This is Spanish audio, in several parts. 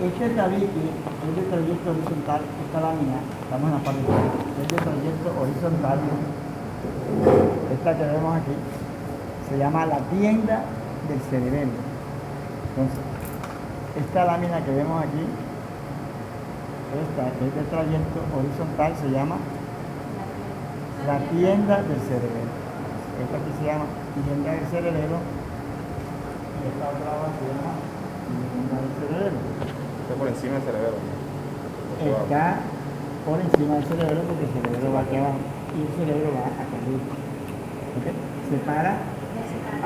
Este tabique es de trayecto horizontal, esta lámina, estamos en la parte es de trayecto horizontal. Esta que vemos aquí se llama la tienda del cerebelo. Entonces, esta lámina que vemos aquí, esta que es de trayecto horizontal, se llama la tienda del cerebelo. Esta aquí se llama tienda del cerebelo y esta otra se llama tienda del cerebelo. Está por encima del cerebelo. Está por encima del cerebelo porque el cerebelo va aquí abajo y el cerebro va acá arriba. ¿Okay? Separa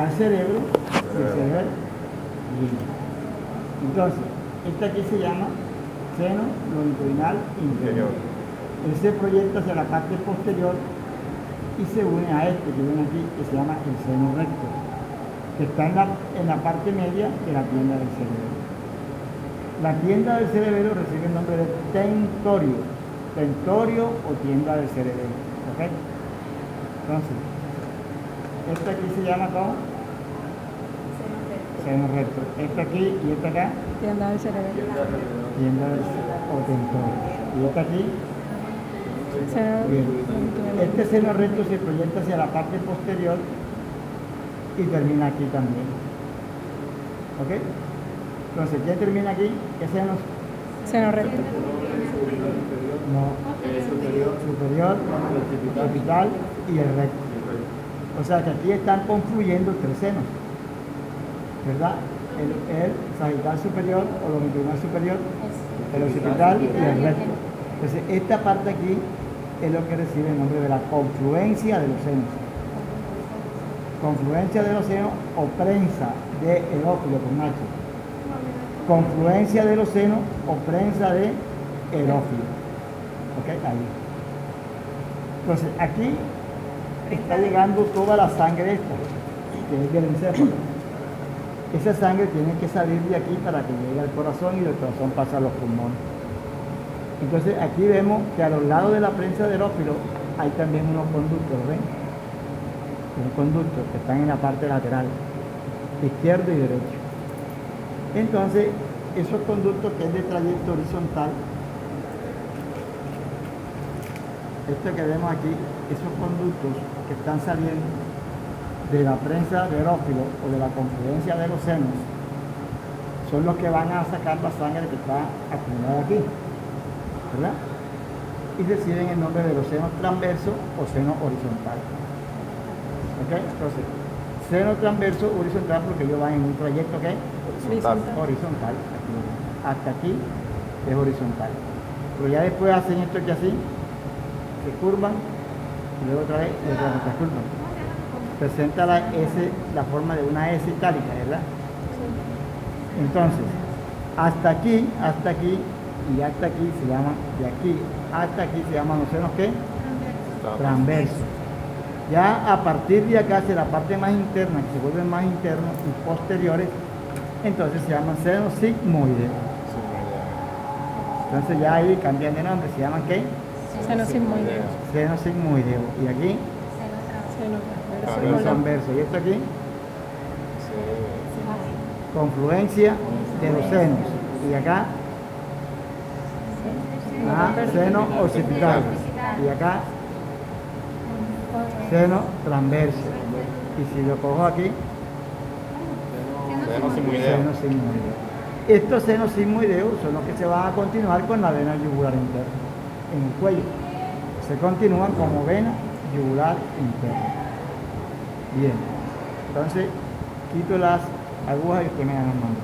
al cerebro del cerebelo. Bien. Entonces, esta aquí se llama seno longitudinal inferior. Él se proyecta hacia la parte posterior y se une a este que viene aquí, que se llama el seno recto, que está en la parte media de la tienda del cerebelo. La tienda del cerebelo recibe el nombre de tentorio o tienda del cerebelo. ¿Okay? Entonces, esta aquí se llama como seno recto. Esta aquí y esta acá, Tienda del cerebelo. tienda del o tentorio. Y esta aquí, bien. Este seno recto se proyecta hacia la parte posterior y termina aquí también. ¿Ok? Entonces, ¿quién termina aquí? ¿Qué seno? Seno recto. No. Superior, occipital y el recto. O sea que aquí están confluyendo tres senos, ¿verdad? El sagital superior o longitudinal superior, el occipital y el recto. Entonces, esta parte aquí es lo que recibe el nombre de la confluencia de los senos. Confluencia de los senos o prensa de erófilo con H. Confluencia de los senos o prensa de erófilo. ¿Ok? Ahí. Entonces, aquí está llegando toda la sangre esta, que es del encéfalo. Esa sangre tiene que salir de aquí para que llegue al corazón y del corazón pasa a los pulmones. Entonces, aquí vemos que a los lados de la prensa de erófilo hay también unos conductos, ¿ven? Unos conductos que están en la parte lateral, izquierdo y derecho. Entonces, esos conductos que es de trayecto horizontal, esto que vemos aquí, esos conductos que están saliendo de la prensa de erófilo o de la confluencia de los senos, son los que van a sacar la sangre que está acumulada aquí, ¿verdad? Y reciben el nombre de los senos transversos o seno horizontal. ¿Ok? Entonces, seno transverso, horizontal, porque ellos van en un trayecto que horizontal. Aquí. Hasta aquí es horizontal. Pero ya después hacen esto aquí así, se curvan y luego otra vez y otra vez se curvan. Presenta la S, la forma de una S itálica, ¿verdad? Entonces, hasta aquí y hasta aquí se llama, de aquí hasta aquí se llaman los senos ¿qué? Transversos. Ya a partir de acá hacia la parte más interna, que se vuelven más internos y posteriores, entonces se llaman senos sigmoideos. Entonces ya ahí cambian de nombre, se llaman ¿qué? Seno sigmoideo. Seno sigmoideo. Y aquí, seno transverso. Y esto aquí, confluencia de los senos. Y acá, seno occipital. Y acá, seno transverso. Y si lo cojo aquí, Seno sigmoideo. seno sigmoideo. Estos senos sigmoideos son los que se van a continuar con la vena yugular interna en el cuello. Se continúan como vena yugular interna. Bien. Entonces, quito las agujas y usted me da las manos.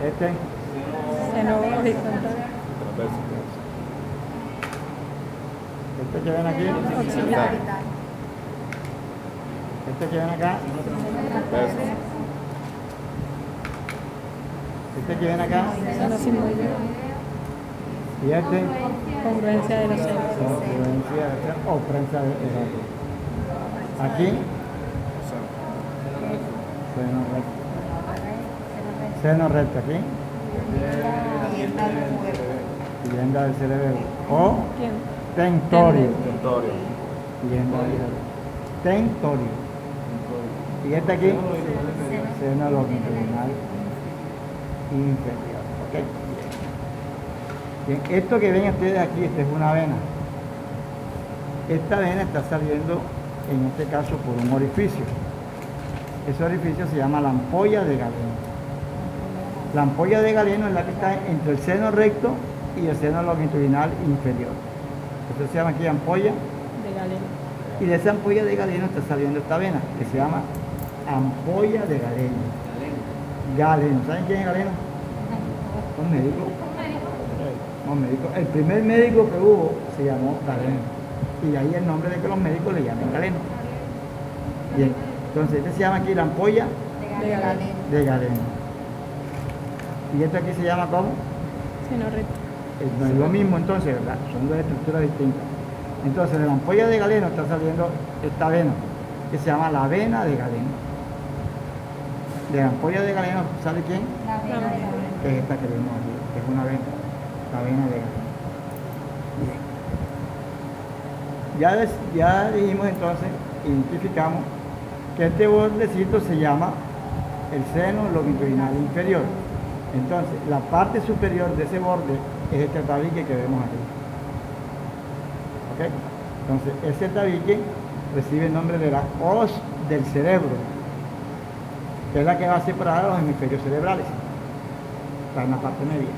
Este, Seno horizontal. Transverso. este que ven aquí, Occipital. este que ven acá, Transverso. este que ven acá, Seno sigmoideo. y este, Congruencia de los senos. confluencia o prensa de erófilo. Aquí, seno recto. Seno recto aquí. Tienda del cerebelo. O ¿Quién? tentorio. Tentorio. Tienda del cerebelo. Tentorio. Y esta aquí, seno longitudinal inferior. ¿Ok? Bien, esto que ven ustedes aquí, esta es una vena. Esta vena está saliendo, en este caso, por un orificio. Ese orificio se llama la ampolla de Galeno. La ampolla de Galeno es la que está entre el seno recto y el seno longitudinal inferior. Esto se llama aquí ampolla. De Galeno. Y de esa ampolla de Galeno está saliendo esta vena, que se llama ampolla de Galeno. Galeno. ¿Saben quién es Galeno? Un médico. Un médico. El primer médico que hubo se llamó Galeno. Y de ahí el nombre de que los médicos le llaman Galeno. Bien. Entonces, este se llama aquí la ampolla De Galeno. de Galeno. Y esto aquí se llama ¿cómo? Seno recto. No es lo mismo entonces, ¿verdad? Son dos estructuras distintas. Entonces, de la ampolla de Galeno está saliendo esta vena, que se llama la vena de Galeno. De la ampolla de Galeno sale ¿quién? Que es esta que vemos aquí, que es una vena, la vena de Galeno. Bien. Ya dijimos entonces, identificamos que este bordecito se llama el seno longitudinal inferior. Entonces, la parte superior de ese borde es este tabique que vemos aquí. ¿Ok? Entonces, ese tabique recibe el nombre de la hoz del cerebro, que es la que va a separar a los hemisferios cerebrales. Está en la parte media.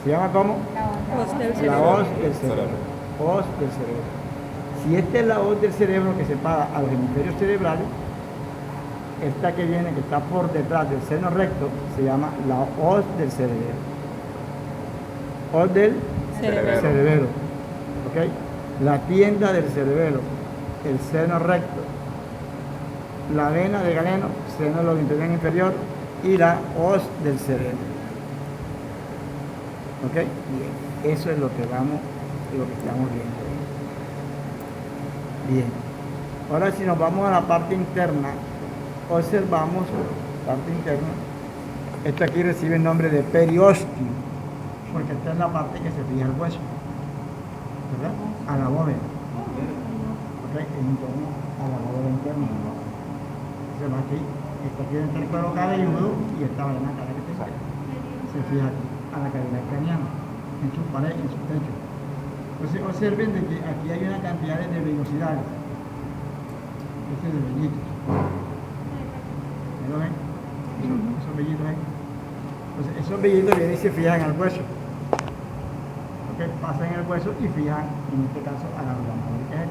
¿Se llama cómo? Hoz del La cerebro. hoz del cerebro. Hoz del cerebro. Si esta es la hoz del cerebro que separa a los hemisferios cerebrales, esta que viene, que está por detrás del seno recto, se llama la hoz del cerebro. Hoz del Cerebro. cerebro. ¿Ok? La tienda del cerebro, el seno recto, la vena de Galeno, seno longitudinal inferior y la hoz del cerebro. ¿Ok? Bien. Eso es lo que estamos viendo. Bien. Ahora si nos vamos a la parte interna, observamos parte interna. Esto aquí recibe el nombre de periósteo, porque esta es la parte que se fija el hueso, ¿verdad? A la bóveda. ¿Ok? Es interno a la bóveda interna. Se va aquí. Esto aquí entra el cuero cabelludo y esta vena acá que se fija aquí, a la cavidad craneana, en su pared, en su techo. Entonces observen de que aquí hay una cantidad de vellosidades. Este es de vellitos. ¿Me lo ven? Esos vellitos ahí. Entonces esos vellitos vienen y se fijan al hueso. ¿Ok? Pasan en el hueso y fijan, en este caso, a la glándola.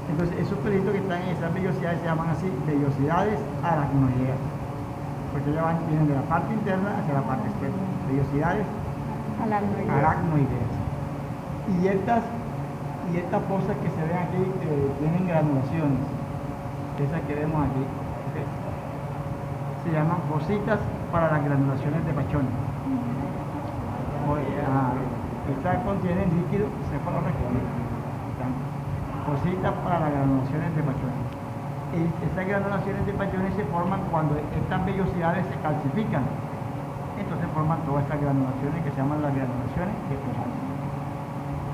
Entonces esos pelitos que están en esas vellosidades se llaman así vellosidades aracnoideas. Porque ya vienen de la parte interna hacia la parte externa. Vellosidades aracnoideas. Y estas cosas que se ven aquí tienen granulaciones. Esas que vemos aquí. ¿Okay? Se llaman cositas para las granulaciones de pachones. Estas contienen líquido cefalorraquídeo. Cositas para las granulaciones de pachones. Y estas granulaciones de pachones se forman cuando estas vellosidades se calcifican. Entonces forman todas estas granulaciones que se llaman las granulaciones de pachones.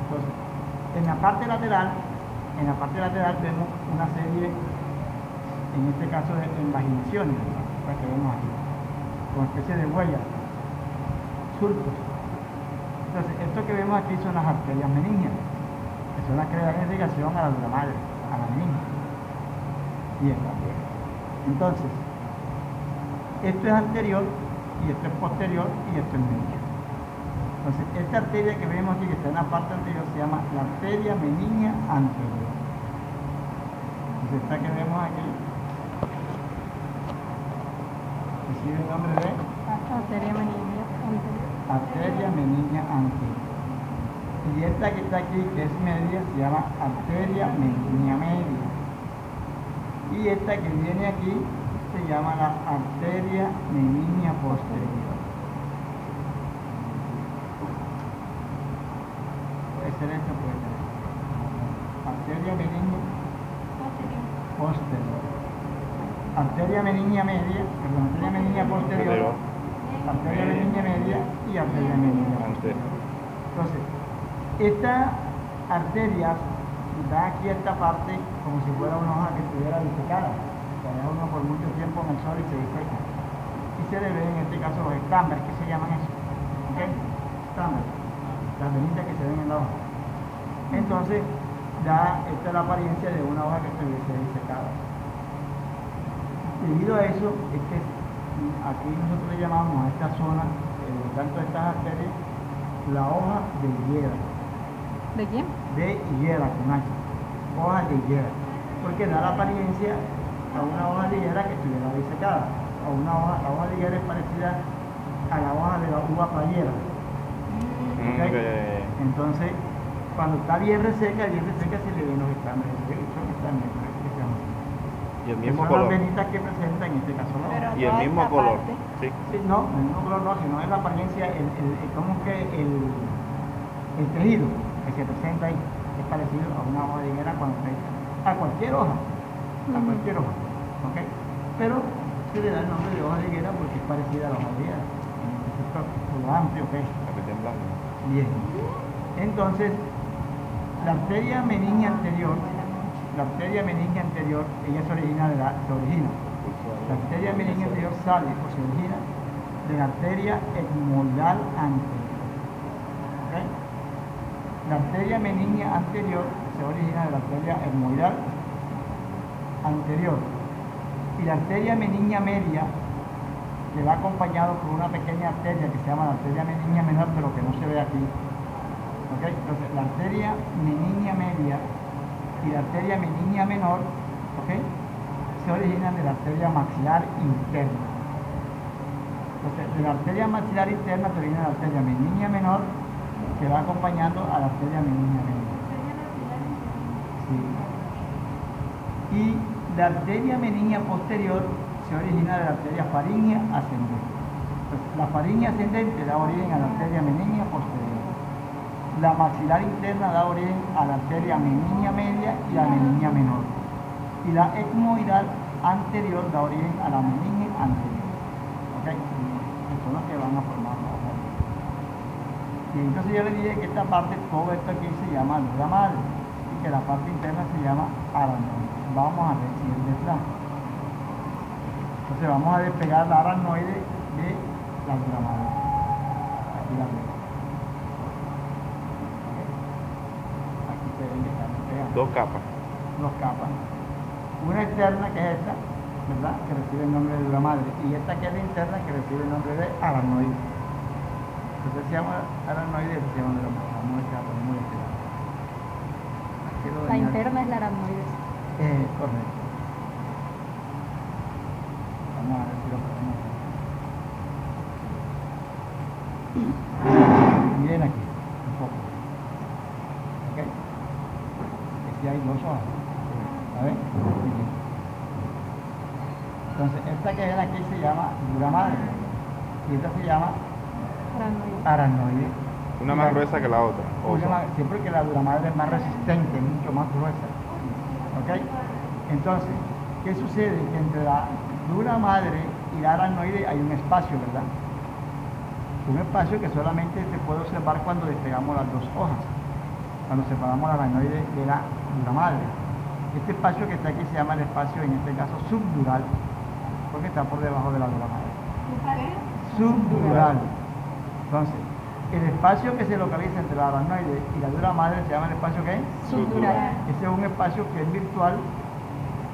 Entonces, en la parte lateral vemos una serie, en este caso de invaginaciones, las que vemos aquí, con especie de huellas, surcos. Entonces, esto que vemos aquí son las arterias meningias, que son las que le dan irrigación a la dura madre, a la meninge. Bien. Entonces, esto es anterior, y esto es posterior, y esto es meninge. Entonces, esta arteria que vemos aquí, que está en la parte anterior, se llama la arteria meningia anterior. Entonces, esta que vemos aquí recibe el nombre de Arteria meningia anterior. arteria meningia anterior. Y esta que está aquí, que es media, se llama arteria meningia media. Y esta que viene aquí se llama la arteria meningia posterior. Excelente, pues. Arteria meningia posterior. Arteria meningia media, perdón, arteria meningia posterior, arteria meningia media y arteria meningia posterior. Entonces, estas arterias dan aquí esta parte como si fuera una hoja que estuviera disecada, que haya uno por mucho sola y se diseca. Y se le ven en este caso los estambres, que se llaman eso. ¿Ok? Estambres. Las venitas que se ven en la hoja. Entonces, esta es la apariencia de una hoja que se disecada. Debido a eso, es que aquí nosotros le llamamos a esta zona, tanto a estas arterias, la hoja de higuera. ¿De quién? De higuera, con H. Hoja de higuera. Porque da la apariencia a una hoja de higuera que estuviera disecada. La hoja de higuera es parecida a la hoja de la uva playera. ¿Okay? Entonces, cuando está bien reseca se le ven los estambres. Son estambres, que se llaman. Y el mismo son color. las venitas que presenta en este caso la hoja. Pero Y el toda mismo esta color. parte. Sí. Sí, no, el mismo color no, sino es la apariencia, como que el tejido que se presenta ahí es parecido a una hoja de higuera cuando se a cualquier hoja, ¿ok? Pero se le da el nombre de hoja de higuera porque es parecida a la hoja de higuera, por lo amplio que es. Bien. Entonces, la arteria meningia anterior, ella se origina. La arteria meningia anterior sale o se origina de la arteria etmoidal anterior. ¿Okay? La arteria meningia anterior se origina de la arteria etmoidal anterior. Y la arteria meningia media, que va acompañado por una pequeña arteria que se llama la arteria meningia menor, pero que no se ve aquí. ¿Okay? Entonces, la arteria meningia media y la arteria meningia menor, ¿okay?, se originan de la arteria maxilar interna. Entonces, de la arteria maxilar interna se origina la arteria meningia menor, que va acompañando a la arteria meningia media. Sí. Y la arteria meningia posterior se origina de la arteria faríngea ascendente. Entonces, la faríngea ascendente da origen a la arteria meningia posterior. La maxilar interna da origen a la arteria meningia media y la meningia menor. Y la etmoidal anterior da origen a la meningia anterior. ¿Ok? Que son las que van a formar la hoja. Y entonces yo le dije que esta parte, todo esto aquí se llama dura madre y que la parte interna se llama aranoide. Vamos a ver si es verdad. Entonces vamos a despegar la aranoide de la dura madre. Aquí la veo. Aquí se ven que están despegadas. Dos capas. Dos capas. Una externa, que es esta, ¿verdad?, que recibe el nombre de dura madre, y esta que es la interna, que recibe el nombre de aranoide. Entonces se llama aranoide y se llama dura madre. Vamos a ver si la ponemos de este lado. Aquí lo La añado. interna es la aranoide. Correcto. Vamos a ver si lo podemos ver. Miren aquí, un poco. ¿Ok? Aquí hay dos hojas. ¿Sabes? Entonces, esta que ven aquí se llama dura madre y esta se llama Aranoide. aranoide. Una más gruesa que la otra. Siempre que la dura madre es más resistente, mucho más gruesa. ¿Ok? Entonces, ¿qué sucede? Que entre la dura madre y la aranoide hay un espacio, ¿verdad? Un espacio que solamente se puede observar cuando despegamos las dos hojas, cuando separamos la aranoide de la dura madre. Este espacio que está aquí se llama el espacio, en este caso, subdural, porque está por debajo de la dura madre. Subdural. Entonces, el espacio que se localiza entre la aranoide y la dura madre se llama el espacio ¿qué? Subdural. Ese es un espacio que es virtual,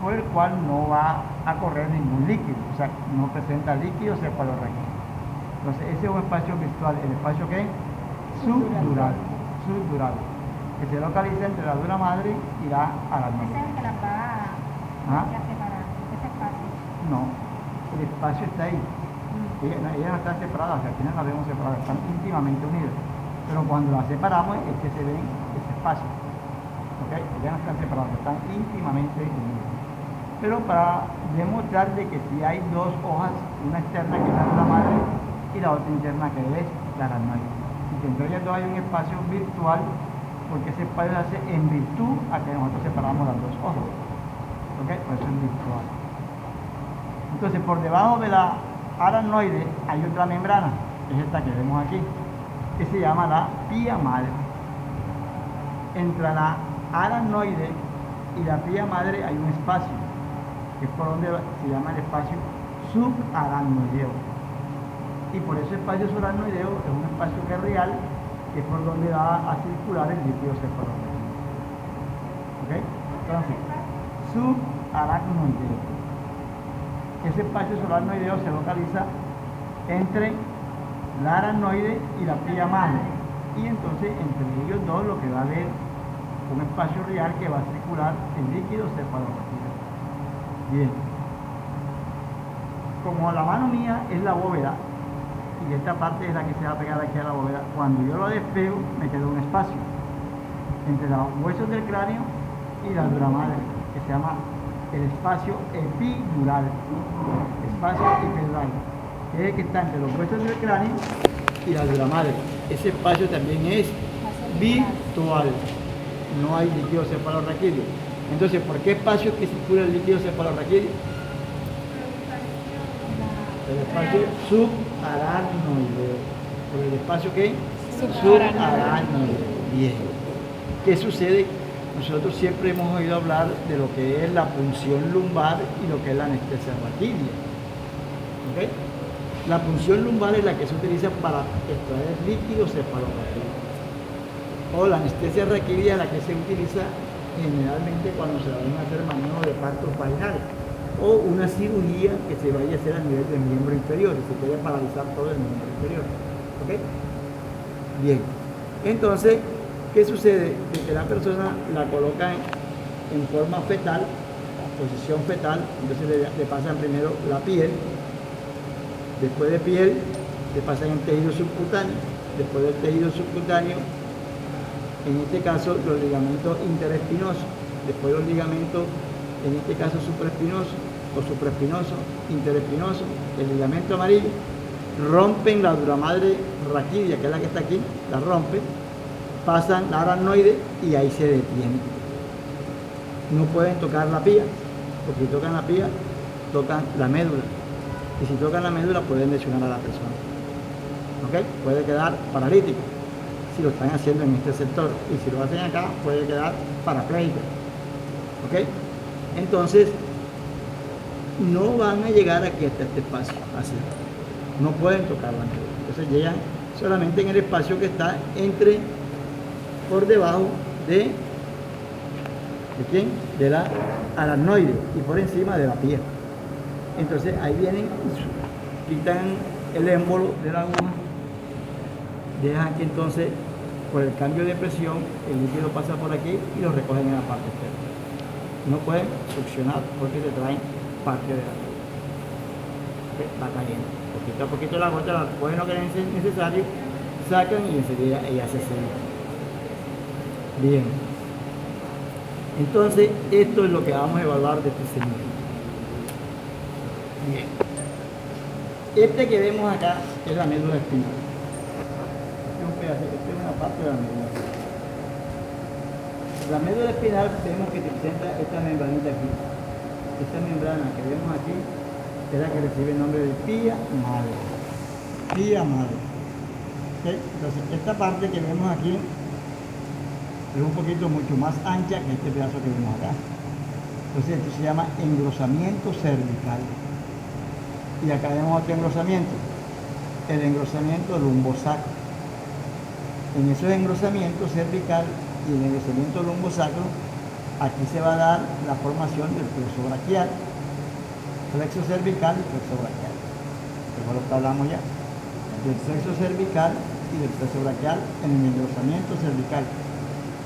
por el cual no va a correr ningún líquido, o sea, no presenta líquido cefalorraquídeo. Entonces, ese es un espacio virtual, el espacio ¿qué? Subdural. Que se localiza entre la dura madre y la aranoide. Ese es el que las va ¿Ah? a separar, ese espacio. No, el espacio está ahí. Ellas no están separadas, al final las vemos separadas, están íntimamente unidas. Pero cuando las separamos es que se ven ese espacio. ¿Ok? Ellas no están separadas, están íntimamente unidas. Pero para demostrar de que si hay dos hojas, una externa que es la dura madre y la otra interna que es la aranoide. Y que entre ellas dos hay un espacio virtual, porque ese espacio se hace en virtud a que nosotros separamos las dos hojas. ¿Ok? Por eso es virtual. Entonces, por debajo de la aranoide hay otra membrana, que es esta que vemos aquí, que se llama la pía madre. Entre la aranoide y la pía madre hay un espacio, que es por donde se llama el espacio subaracnoideo. Y por eso el espacio subaracnoideo es un espacio que es real, que es por donde va a circular el líquido cefalorraquídeo. ¿Ok? Entonces, subaracnoideo. Ese espacio subaracnoideo se localiza entre la aracnoide y la pía madre. Y entonces, entre ellos dos, lo que va a haber un espacio real que va a circular el líquido cefalorraquídeo. Bien. Como la mano mía es la bóveda, y esta parte es la que se va a pegar aquí a la bóveda, cuando yo lo despego, me queda un espacio entre los huesos del cráneo y la dura madre, que se llama el espacio epidural. Espacio epidural, que es el que está entre los huesos del cráneo y la dura madre. Ese espacio también es virtual. No hay líquido cefalorraquídeo. Entonces, ¿por qué espacio que circula el líquido cefalorraquídeo? El espacio subaracnoideo. ¿Por el espacio qué? Subaracnoideo. Bien. ¿Qué sucede? Nosotros siempre hemos oído hablar de lo que es la punción lumbar y lo que es la anestesia raquídea. ¿Ok? La punción lumbar es la que se utiliza para extraer líquido cefalorraquídeo. O la anestesia raquídea es la que se utiliza generalmente cuando se van a hacer manejo de partos vaginales o una cirugía que se vaya a hacer a nivel del miembro inferior y se quiere paralizar todo el miembro inferior. ¿Ok? Bien. Entonces, ¿qué sucede? De que la persona la coloca en forma fetal, posición fetal, entonces le pasan primero la piel, después de piel le pasan el tejido subcutáneo, después del tejido subcutáneo, en este caso los ligamentos interespinosos, después los ligamentos, en este caso supraespinoso o supraespinoso, interespinoso, el ligamento amarillo, rompen la dura madre raquídea, que es la que está aquí, la rompen, pasan la aracnoide y ahí se detienen. No pueden tocar la pía, porque si tocan la pía, tocan la médula. Y si tocan la médula pueden lesionar a la persona. ¿Ok? Puede quedar paralítico si lo están haciendo en este sector. Y si lo hacen acá, puede quedar parapléjico. ¿Ok? Entonces, no van a llegar aquí hasta este espacio, así. No pueden tocar la médula. Entonces llegan solamente en el espacio que está por debajo ¿de quién? De la aracnoide y por encima de la pía. Entonces ahí vienen, quitan el émbolo de la aguja, dejan que entonces por el cambio de presión el líquido pasa por aquí y lo recogen en la parte externa. No pueden succionar porque se traen parte de la aguja. Va cayendo. Poquito a poquito la gota la cogen lo que es necesario, sacan y enseguida ella se seca. Bien. Entonces, esto es lo que vamos a evaluar de este señor. Bien. Este que vemos acá es la médula espinal. Este es un pedacito, esta es una parte de la médula espinal. La médula espinal vemos que presenta esta membranita aquí. Esta membrana que vemos aquí es la que recibe el nombre de pía madre. Pía madre. ¿Okay? Entonces, esta parte que vemos aquí es un poquito mucho más ancha que este pedazo que vemos acá. Entonces esto se llama engrosamiento cervical. Y acá vemos otro engrosamiento, el engrosamiento lumbosacro. En esos engrosamientos cervical y el engrosamiento lumbosacro, aquí se va a dar la formación del plexo braquial, plexo cervical y plexo braquial. Eso es lo que hablamos ya, del plexo cervical y del plexo braquial en el engrosamiento cervical.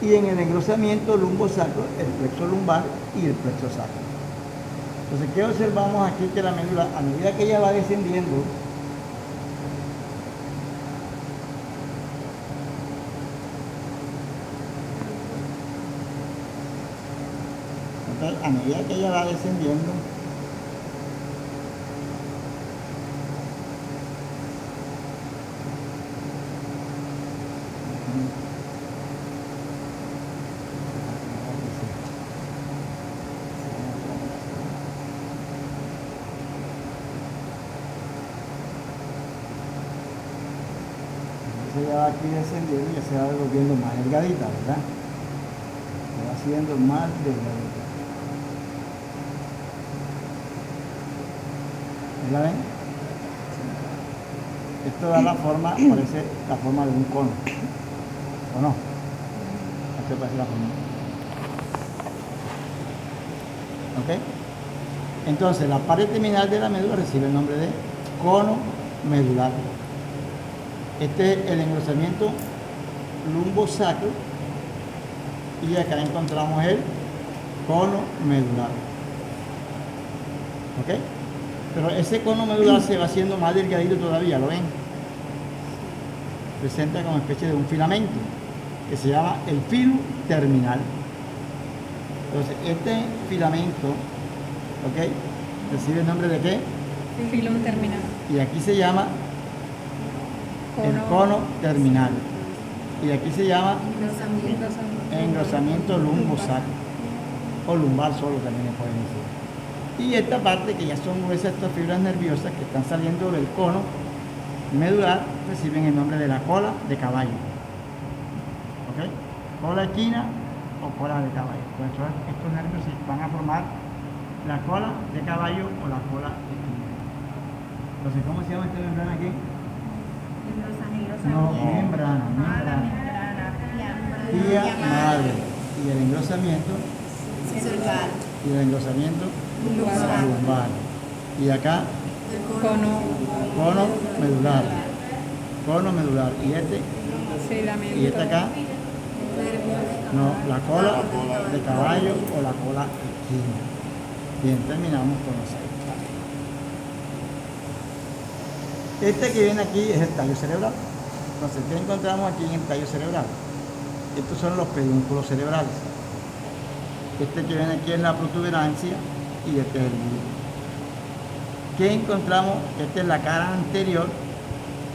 Y en el engrosamiento lumbosacro, el plexo lumbar y el plexo sacro. Entonces, ¿qué observamos aquí? Que la médula, a medida que ella va descendiendo, a medida que ella va descendiendo, ya va aquí descendiendo y ya se va volviendo más delgadita, ¿verdad? Se va haciendo más delgadita. ¿La ven? Esto da la forma, parece la forma de un cono. ¿O no? Esto parece la forma. ¿Ok? Entonces, la pared terminal de la médula recibe el nombre de cono medular. Este es el engrosamiento lumbosacro y acá encontramos el cono medular. ¿Ok? Pero ese cono medular se va haciendo más delgadito todavía, ¿lo ven? Presenta como especie de un filamento que se llama el filo terminal. Entonces, este filamento, ¿ok? Recibe el nombre de ¿qué? Filón terminal. Y aquí se llama el cono terminal. Y aquí se llama engrosamiento lumbosacro. O lumbar solo también le pueden decir. Y esta parte, que ya son gruesas estas fibras nerviosas que están saliendo del cono medular, reciben el nombre de la cola de caballo. ¿Ok? Cola equina o cola de caballo. Pues estos nervios van a formar la cola de caballo o la cola equina. Entonces, ¿cómo se llama esta membrana aquí? No, membrana. Tía madre. Y el engrosamiento. Y el engrosamiento lumbar. Y acá, cono medular. Cono medular. Y este acá, no, la cola de caballo o la cola equina. Bien, terminamos con los seis. Este que viene aquí es el tallo cerebral. Entonces, ¿qué encontramos aquí en el tallo cerebral? Estos son los pedúnculos cerebrales. Este que viene aquí es la protuberancia y este es el bulbo. ¿Qué encontramos? Esta es la cara anterior,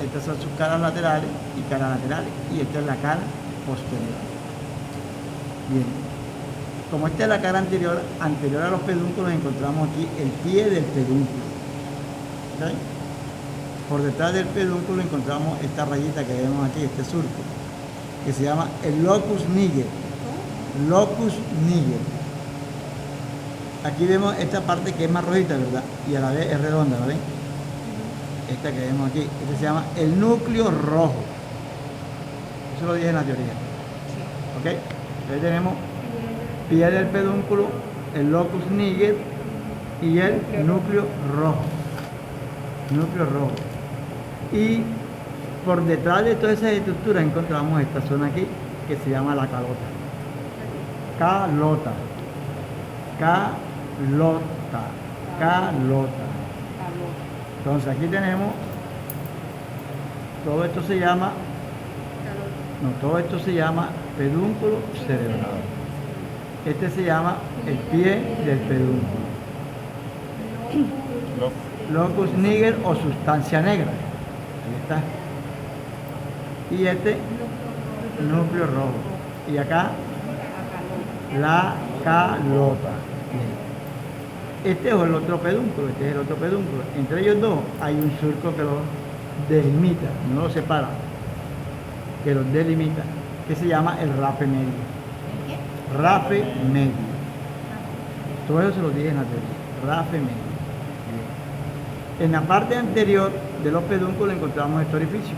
estas son sus caras laterales y caras laterales, y esta es la cara posterior. Bien, como esta es la cara anterior a los pedúnculos, encontramos aquí el pie del pedúnculo. ¿Okay? Por detrás del pedúnculo encontramos esta rayita que vemos aquí, este surco, que se llama el locus niger. Locus niger. Aquí vemos esta parte que es más rojita, ¿verdad? Y a la vez es redonda, ¿la ven? Esta que vemos aquí, este se llama el núcleo rojo. Eso lo dije en la teoría. ¿Ok? Ahí tenemos pie del pedúnculo, el locus niger y el núcleo rojo. Núcleo rojo. Y por detrás de todas esas estructuras encontramos esta zona aquí que se llama la calota. Calota. Calota. Entonces aquí tenemos, todo esto se llama, todo esto se llama pedúnculo cerebral. Este se llama el pie del pedúnculo. Locus niger o sustancia negra. Ahí está. Y este, núcleo rojo. Y acá, la calota. Este es el otro pedúnculo, este es el otro pedúnculo. Entre ellos dos hay un surco que los delimita, no los separa, que los delimita, que se llama el rafe medio. Rafe medio. Todo eso se lo dije en la teoría. Rafe medio. En la parte anterior de los pedúnculos encontramos este orificio,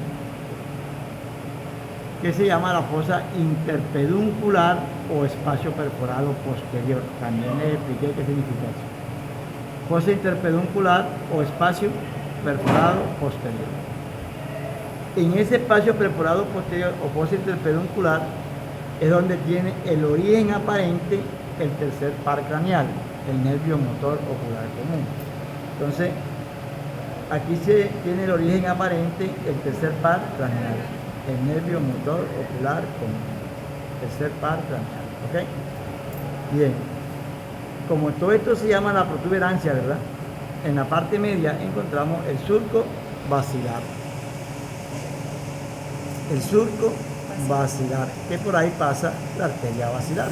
que se llama la fosa interpeduncular o espacio perforado posterior. También les expliqué qué significa eso. Fosa interpeduncular o espacio perforado posterior. En ese espacio perforado posterior o fosa interpeduncular es donde tiene el origen aparente el tercer par craneal, el nervio motor ocular común. Entonces, aquí se tiene el origen aparente el tercer par craneal, el nervio motor ocular común, tercer par craneal. ¿Ok? Bien. Como todo esto se llama la protuberancia, ¿verdad? En la parte media encontramos el surco basilar. El surco basilar, que por ahí pasa la arteria basilar.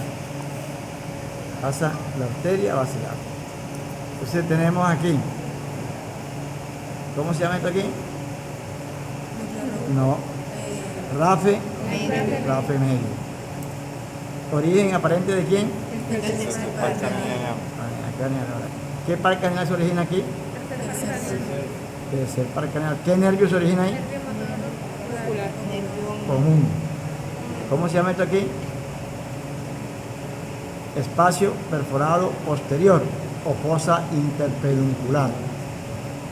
Pasa la arteria basilar. Entonces tenemos aquí, ¿cómo se llama esto aquí? No, rafe medio. ¿Origen aparente de quién? ¿Qué par craneal se origina aquí? Tercer par craneal. ¿Qué nervio se origina ahí? Común. ¿Cómo se llama esto aquí? Espacio perforado posterior o fosa interpeduncular.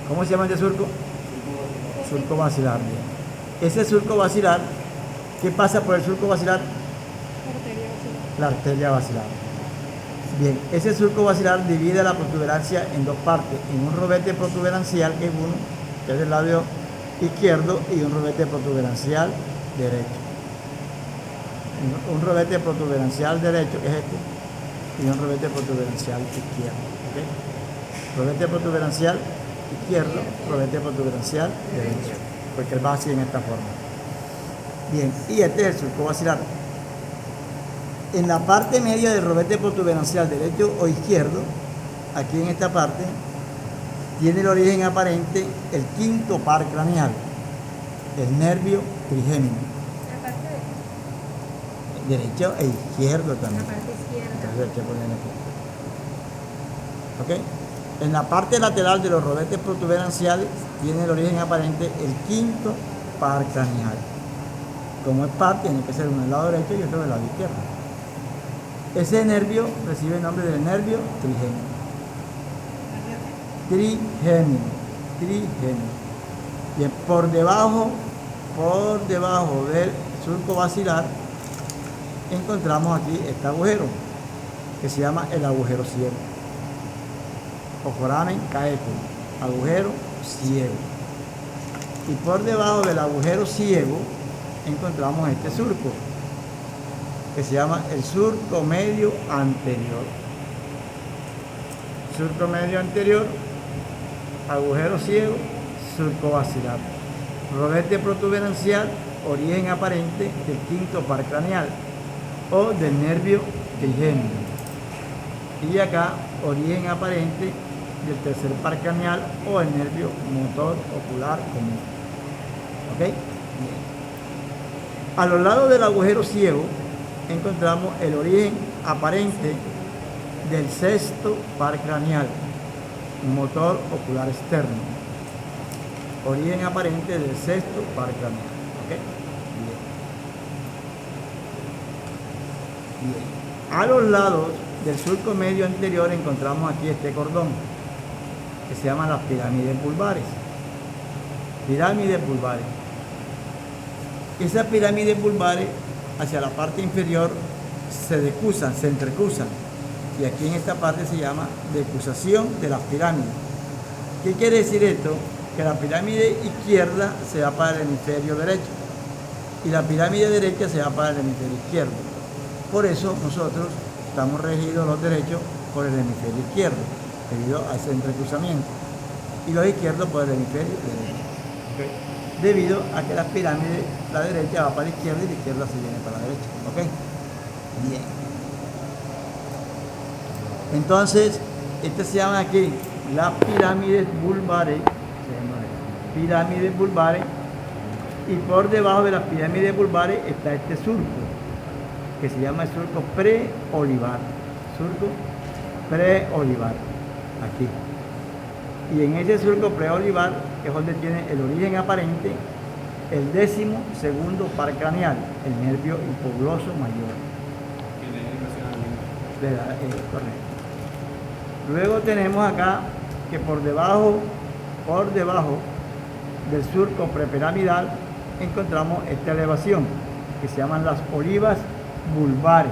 ¿Cómo se llama este surco? Surco basilar. Ese surco basilar, ¿qué pasa por el surco basilar? La arteria basilar. Bien, ese surco basilar divide la protuberancia en dos partes, en un robete protuberancial, que es uno, que es del lado izquierdo, y un robete protuberancial derecho. Un robete protuberancial derecho, que es este, y un robete protuberancial izquierdo. ¿Okay? Robete protuberancial izquierdo, robete protuberancial derecho, porque él va así en esta forma. Bien, y este es el surco basilar. En la parte media del robete protuberancial derecho o izquierdo, aquí en esta parte, tiene el origen aparente el quinto par craneal, el nervio trigémino. La parte Derecho e izquierdo también. la parte izquierda. Entonces hay que poner aquí. ¿Ok? En la parte lateral de los robetes protuberanciales tiene el origen aparente el quinto par craneal. Como es par, tiene que ser uno del lado derecho y otro del lado izquierdo. Ese nervio recibe el nombre del nervio trigémino. Trigémino. Bien, por debajo del surco basilar encontramos aquí este agujero que se llama el agujero ciego o foramen caetum, agujero ciego. Y por debajo del agujero ciego encontramos este surco que se llama el surco medio anterior. Surco medio anterior, agujero ciego, surco basilar. Robete protuberancial, origen aparente del quinto par craneal o del nervio trigémino. Y acá, origen aparente del tercer par craneal o el nervio motor ocular común. ¿Ok? Bien. A los lados del agujero ciego encontramos el origen aparente del sexto par craneal, motor ocular externo. Origen aparente del sexto par craneal. ¿Ok? Bien. Bien. A los lados del surco medio anterior encontramos aquí este cordón que se llama las pirámides vulvares. Pirámides vulvares. Esas pirámides vulvares hacia la parte inferior se decusan, se entrecusan. Y aquí en esta parte se llama decusación de las pirámides. ¿Qué quiere decir esto? Que la pirámide izquierda se va para el hemisferio derecho y la pirámide derecha se va para el hemisferio izquierdo. Por eso nosotros estamos regidos los derechos por el hemisferio izquierdo, debido a ese entrecruzamiento, y los izquierdos por el hemisferio derecho. ¿Okay? Debido a que la pirámide, la derecha va para la izquierda y la izquierda se viene para la derecha. ¿Ok? Bien. Entonces, este se llama aquí las pirámides vulvares. Pirámides vulvares. Y por debajo de las pirámides vulvares está este surco, que se llama el surco preolivar. Surco preolivar. Aquí. Y en ese surco preolivar es donde tiene el origen aparente el 12º par craneal, el nervio hipogloso mayor. Correcto. Luego tenemos acá que por debajo del surco prepiramidal encontramos esta elevación que se llaman las olivas vulvares.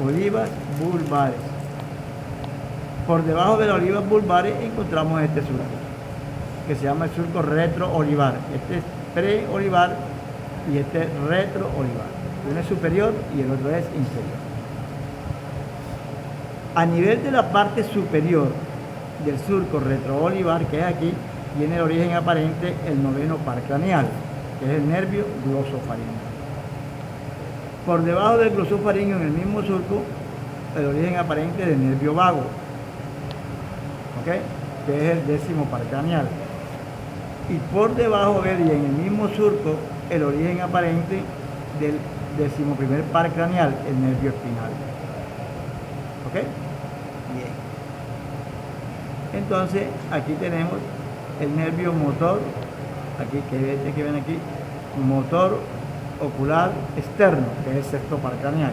Olivas vulvares. Por debajo de las olivas vulvares encontramos este surco que se llama el surco retroolivar. Este es preolivar y este es retroolivar. Uno es superior y el otro es inferior. A nivel de la parte superior del surco retroolivar, que es aquí, tiene el origen aparente el 9º par craneal, que es el nervio glosofaringeo. Por debajo del glosofaringeo, en el mismo surco, el origen aparente del nervio vago, ¿okay? Que es el 10º par craneal. Y por debajo de él y en el mismo surco, el origen aparente del 11º par craneal, el nervio espinal. ¿Ok? Bien. Entonces, aquí tenemos el nervio motor, aquí que ven aquí, motor ocular externo, que es el sexto par craneal.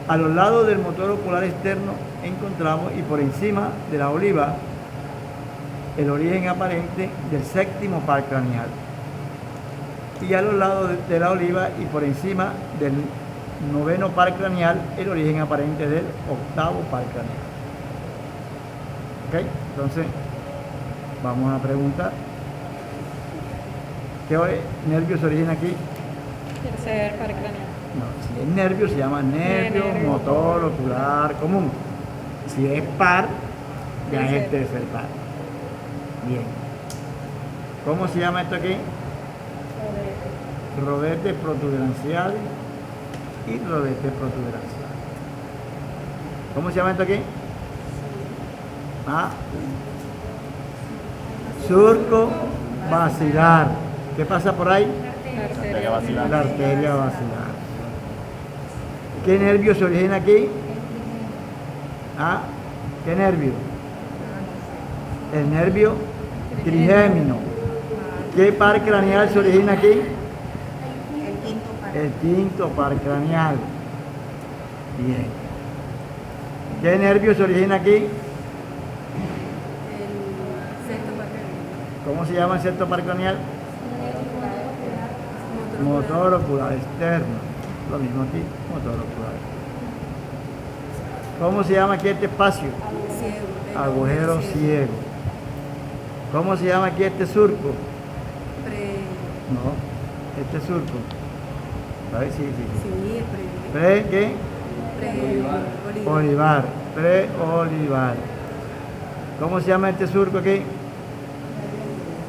A los lados del motor ocular externo encontramos, y por encima de la oliva, el origen aparente del séptimo par craneal. Y a los lados de la oliva y por encima del noveno par craneal, el origen aparente del octavo par craneal. ¿Ok? Entonces, vamos a preguntar. ¿Qué nervio se origina aquí? Tercer par craneal. No, si es nervio se llama nervio motor ocular común. Si es par, ya es el tercer par. Bien. ¿Cómo se llama esto aquí? Rodete protuberancial y rodete protuberancial. ¿Cómo se llama esto aquí? Surco basilar. ¿Qué pasa por ahí? Arteria basilar. La arteria basilar. ¿Qué nervio se origina aquí? ¿Qué nervio? El nervio trigémino. ¿Qué par craneal se origina aquí? El quinto par craneal. Bien. ¿Qué nervio se origina aquí? El sexto par craneal. ¿Cómo se llama el sexto par craneal? Motor ocular externo. Lo mismo aquí, motor ocular. ¿Cómo se llama aquí este espacio? Ciego. Agujero ciego. ¿Cómo se llama aquí este surco? No, este surco. A ver, sí. Sí, ¿Qué? Olivar. Preolivar. ¿Cómo se llama este surco aquí?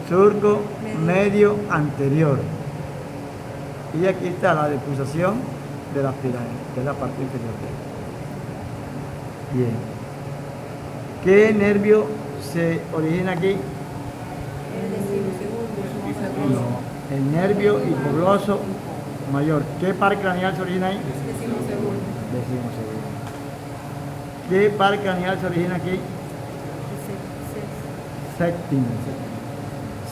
Surco medio anterior. Y aquí está la decusación de las pirámides, que es la parte inferior de él. Bien. ¿Qué nervio se origina aquí? No, el nervio hipogloso mayor. ¿Qué par craneal se origina ahí? Decimosegundo. ¿Qué par craneal se origina aquí? Séptimo.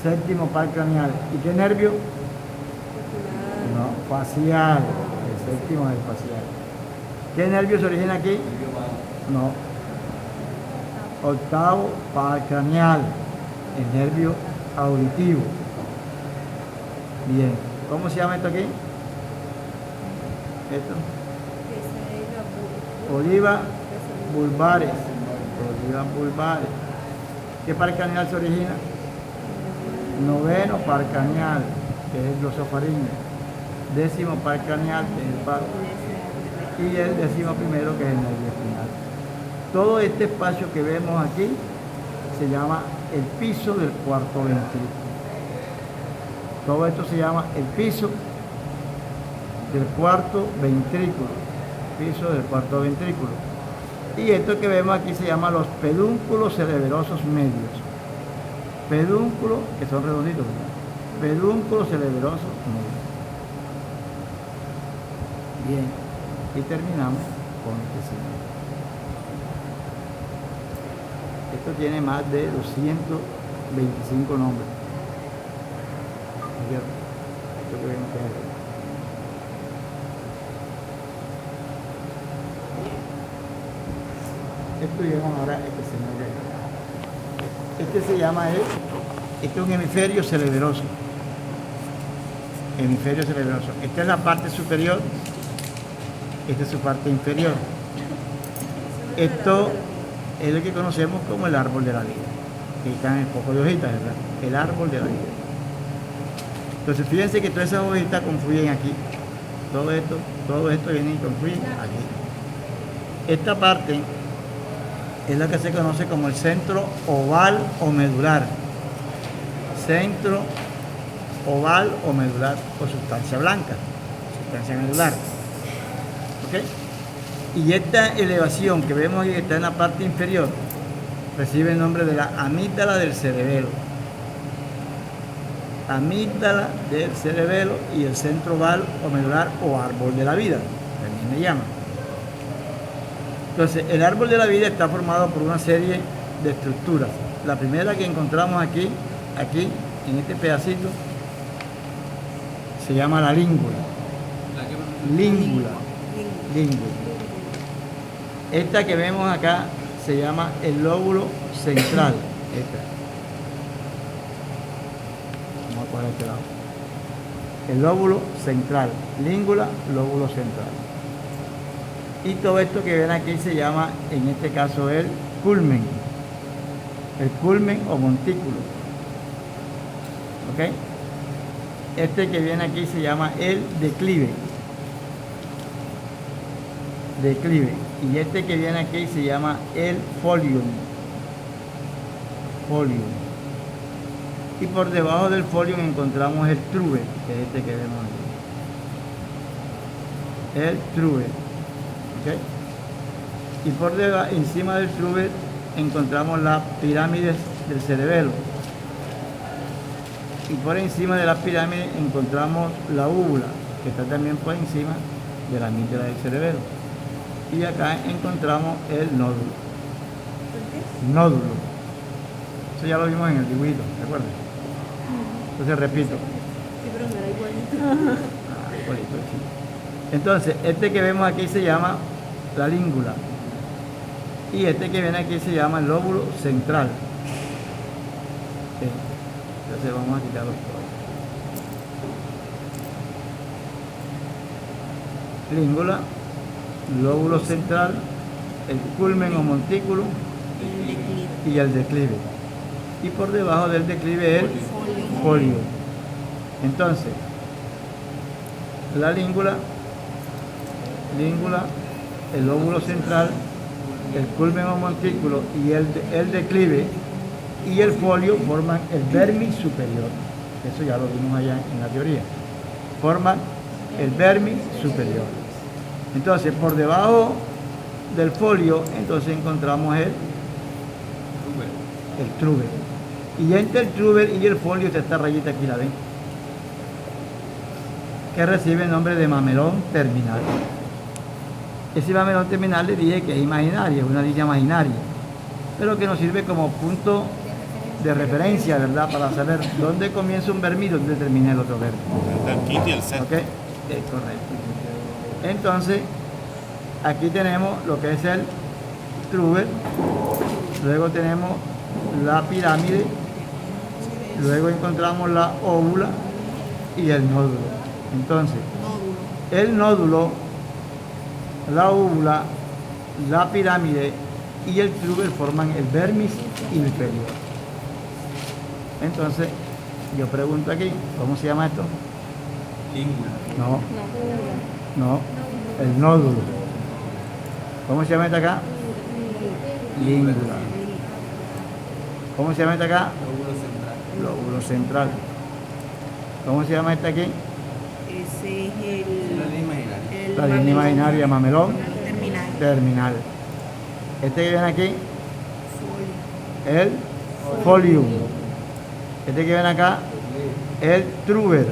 Séptimo par craneal. ¿Y qué nervio? No, facial. El séptimo es el facial. ¿Qué nervio se origina aquí? No. Octavo par craneal. El nervio auditivo. Bien. ¿Cómo se llama esto aquí? Esto. Oliva vulvares. Oliva vulvares. ¿Qué par craneal se origina? Noveno par craneal, que es el glosofaringe. Décimo par craneal, que es el paro. Y el décimo primero, que es el nervio espinal. Todo este espacio que vemos aquí se llama el piso del cuarto ventrículo. Todo esto se llama el piso del cuarto ventrículo. Piso del cuarto ventrículo. Y esto que vemos aquí se llama los pedúnculos cerebelosos medios. Pedúnculos, que son redonditos, ¿verdad? Pedúnculos cerebelosos medios. Bien, y terminamos con este signo. Esto tiene más de 225 nombres. Esto que vemos que es aquí. Esto llegamos ahora a este señor de acá. Este se llama este es un hemisferio cerebroso. Hemisferio cerebroso. Esta es la parte superior, esta es su parte inferior. Esto es lo que conocemos como el árbol de la vida. Que está en poco de hojitas, ¿verdad? El árbol de la vida. Entonces fíjense que todas esas hojitas confluyen aquí. Todo esto viene y confluye aquí. Esta parte es la que se conoce como el centro oval o medular. Centro oval o medular o sustancia blanca, sustancia medular. ¿Ok? Y esta elevación que vemos aquí, que está en la parte inferior, recibe el nombre de la amígdala del cerebelo. Amígdala del cerebelo y el centro oval o medular o árbol de la vida, también le llaman. Entonces, el árbol de la vida está formado por una serie de estructuras. La primera que encontramos aquí, en este pedacito, se llama la língula. Língula. Esta que vemos acá se llama el lóbulo central. Esta. Vamos a poner este lado. El lóbulo central. Língula, lóbulo central. Y todo esto que ven aquí se llama, en este caso, el culmen. El culmen o montículo. ¿Ok? Este que viene aquí se llama el declive. Declive. Y este que viene aquí se llama el folium. Folium. Y por debajo del folium encontramos el trube, que es este que vemos aquí. El trube. ¿Ok? Y por debajo, encima del trube encontramos las pirámides del cerebelo. Y por encima de las pirámides encontramos la úvula, que está también por encima de la amígdala del cerebelo. Y acá encontramos el nódulo. Nódulo. Eso ya lo vimos en el dibujito, ¿de acuerdo? Entonces repito. Sí, pero no era igualito. Igualito, sí. Entonces, este que vemos aquí se llama la língula. Y este que viene aquí se llama el lóbulo central. Sí. Entonces vamos a quitarlo todo. Língula, lóbulo central, el culmen o montículo y el declive. Y por debajo del declive el folio. Entonces, la língula, el lóbulo central, el culmen o montículo y el declive y el folio forman el vermis superior. Eso ya lo vimos allá en la teoría. Forman el vermis superior. Entonces, por debajo del folio, entonces encontramos el trube. Y entre el trube y el folio está esta rayita aquí, ¿la ven? Que recibe el nombre de mamelón terminal. Ese mamelón terminal le dije que es imaginaria, es una línea imaginaria, pero que nos sirve como punto de referencia, ¿verdad? Para saber dónde comienza un vermi y dónde termina el otro vermi. El kit y el set. ¿Ok? Es correcto. Entonces, aquí tenemos lo que es el trube, luego tenemos la pirámide, luego encontramos la óvula y el nódulo. Entonces, el nódulo, la óvula, la pirámide y el trube forman el vermis inferior. Entonces, yo pregunto aquí, ¿cómo se llama esto? No, el nódulo. ¿Cómo se llama este acá? Língula. ¿Cómo se llama este acá? Lóbulo central. ¿Cómo se llama este aquí? Ese es La línea imaginaria, mamelón terminal. terminal. Este que viene aquí, el folium. Este que viene acá, el trube.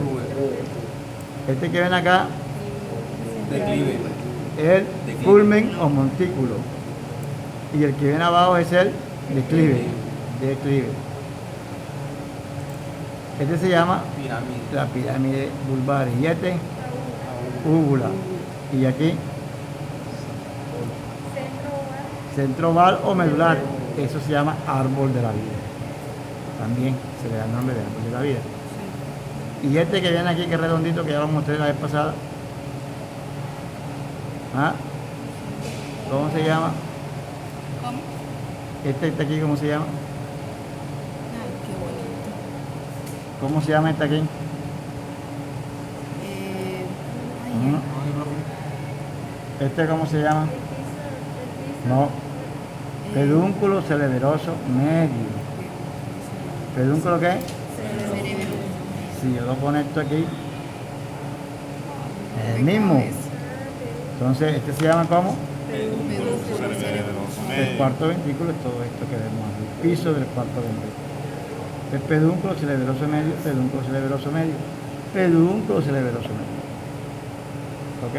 Este que viene acá, el culmen o montículo. Y el que viene abajo es el declive. Este se llama la pirámide vulvar. Y este, úvula. Y aquí, centro oval o medular. Eso se llama árbol de la vida. También se le da el nombre de árbol de la vida. Y este que viene aquí, que es redondito, que ya lo mostré la vez pasada. ¿Ah? ¿Cómo se llama? ¿Cómo? Este está aquí, ¿cómo se llama? Ay, qué bonito. ¿Cómo se llama este aquí? Ay, ¿Este cómo se llama? No. Pedúnculo celeberoso medio. ¿Pedúnculo qué? Si yo lo pongo esto aquí, es el mismo. Entonces, este se llama ¿cómo? El cuarto ventrículo es todo esto que vemos aquí. Piso del cuarto ventrículo. El pedúnculo celeberoso medio, pedúnculo celeberoso medio, pedúnculo celeberoso medio. ¿Ok?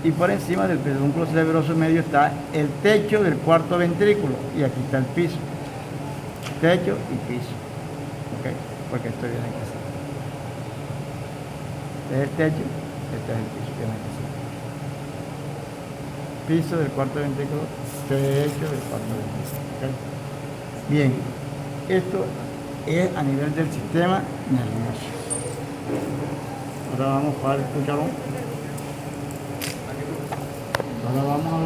Y por encima del pedúnculo cerebroso medio está el techo del cuarto ventrículo. Y aquí está el piso. Techo y piso. ¿Ok? Porque esto viene aquí así. Este es el techo, este es el piso. Viene aquí así. Piso del cuarto ventrículo, techo del cuarto ventrículo. ¿Ok? Bien. Esto es a nivel del sistema nervioso. Ahora vamos para el cucharón. Ahora vamos a hablar.